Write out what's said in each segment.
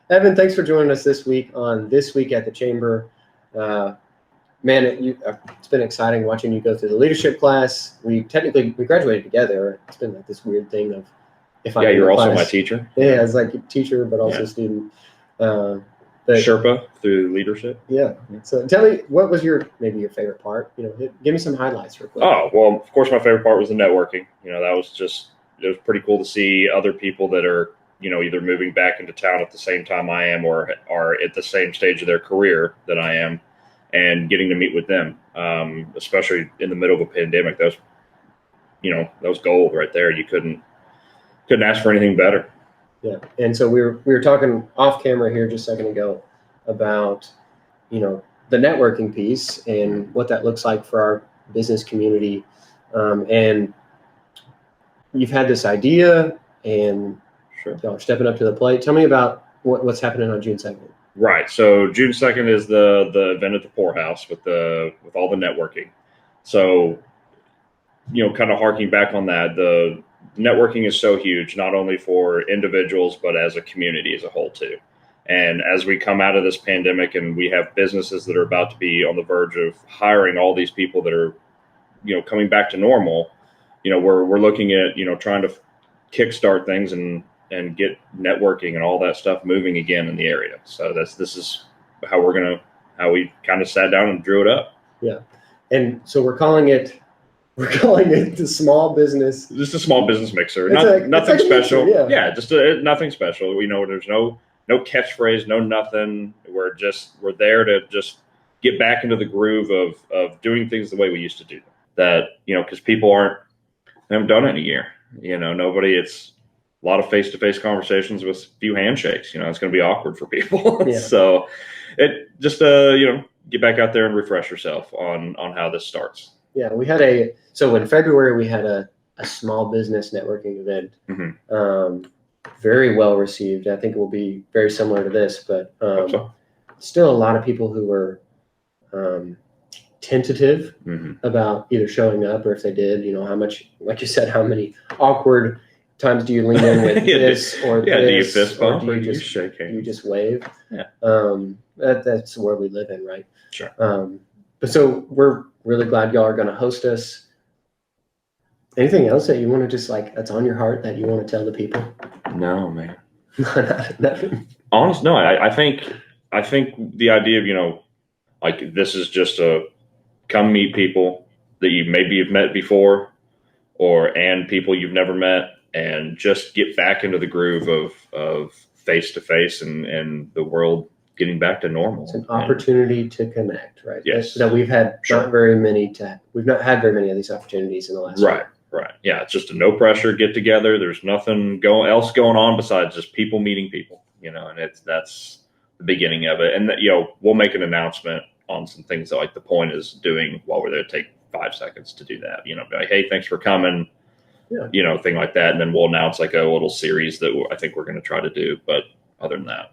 Evan, thanks for joining us this week on This Week at the Chamber. Man, it's been exciting watching you go through the leadership class. We graduated together. It's been like this weird thing of if I'm you're also my teacher. Yeah, it's like a teacher, but also student. Sherpa through leadership. Yeah. So tell me, what was maybe your favorite part? Give me some highlights real quick. Oh, well, of course, my favorite part was the networking. That was it was pretty cool to see other people that are, either moving back into town at the same time I am or are at the same stage of their career that I am, and getting to meet with them, especially in the middle of a pandemic. That was gold right there. You couldn't ask for anything better. Yeah, and so we were talking off camera here just a second ago about, the networking piece and what that looks like for our business community, and you've had this idea, and y'all are stepping up to the plate. Tell me about what's happening on June 2nd. Right. So June 2nd is the event at the Poorhouse with all the networking. So, kind of harking back on that, the networking is so huge, not only for individuals, but as a community as a whole too. And as we come out of this pandemic and we have businesses that are about to be on the verge of hiring all these people that are, coming back to normal, we're looking at, trying to kickstart things and get networking and all that stuff moving again in the area. So this is how we kind of sat down and drew it up. Yeah. And so we're calling it the small business. Just a small business mixer. Nothing special. Mixer, yeah. Just nothing special. There's no catchphrase, no nothing. We're there to just get back into the groove of doing things the way we used to do them. That, because people haven't done it in a year. It's a lot of face-to-face conversations with few handshakes. It's going to be awkward for people. Yeah. So it just, get back out there and refresh yourself on how this starts. Yeah, so in February we had a small business networking event, very well received. I think it will be very similar to this, but still a lot of people who were tentative about either showing up or if they did, how much, like you said, how many awkward times do you lean in with this or this? Do you fist bump or do you just shake hands? You just wave? Yeah. That's the world we live in, right? Sure. But so we're really glad y'all are going to host us. Anything else that you want to just that's on your heart that you want to tell the people? No, man. Nothing. Honest, no. I think the idea of this is just a come meet people that you maybe have met before, and people you've never met, and just get back into the groove of face to face and the world getting back to normal. It's an opportunity to connect, right? Yes. That we've had we've not had very many of these opportunities in the last year. Right. Yeah. It's just a no pressure get together. There's nothing else going on besides just people meeting people, and that's the beginning of it. And we'll make an announcement on some things that the point is doing while we're there. Take 5 seconds to do that, be like, hey, thanks for coming. Yeah. Thing like that. And then we'll announce a little series that I think we're going to try to do. But other than that.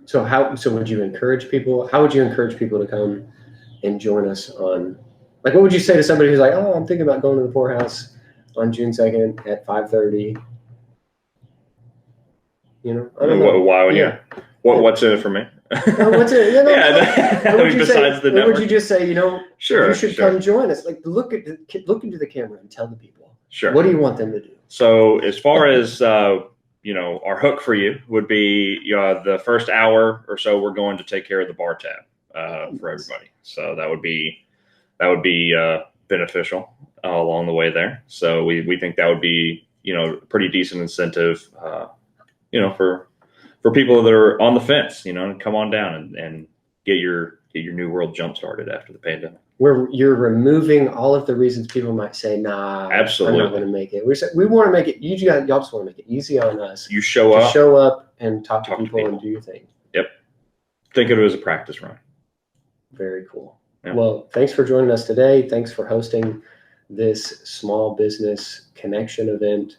So would you encourage people? How would you encourage people to come and join us on, what would you say to somebody who's like, oh, I'm thinking about going to the Poorhouse on June 2nd at 5:30? I don't know. Why would you? What's in it for me? What's in it? What would you just say? Sure, you should come join us. Look into the camera and tell the people. Sure. What do you want them to do? So as far as our hook for you would be the first hour or so we're going to take care of the bar tab for everybody. So that would be beneficial along the way there. So we think that would be pretty decent incentive for people that are on the fence, come on down and get your new world jump started after the pandemic. Where you're removing all of the reasons people might say, nah, absolutely, I'm not going to make it. We want to make it. Y'all just want to make it easy on us. You show up and talk to people and do your thing. Yep. Think of it as a practice run. Very cool. Yep. Well, thanks for joining us today. Thanks for hosting this small business connection event.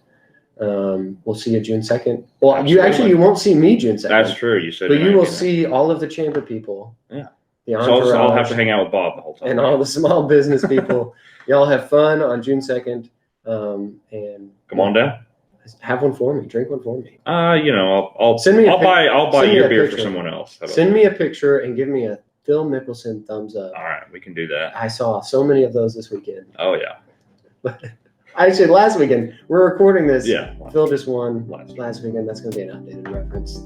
We'll see you June 2nd. Well, absolutely. you won't see me June 2nd. That's true. You said, but you will see all of the chamber people. Yeah. So I'll have to hang out with Bob the whole time. And all the small business people. Y'all have fun on June 2nd. And come on down. Have one for me. Drink one for me. I'll Send me a I'll buy send me your a beer for picture. someone else. How about Send that? me a picture and give me a Phil Mickelson thumbs up. All right, we can do that. I saw so many of those this weekend. Oh yeah. Actually, last weekend. We're recording this. Yeah. Phil just won Last last weekend. That's going to be an updated reference.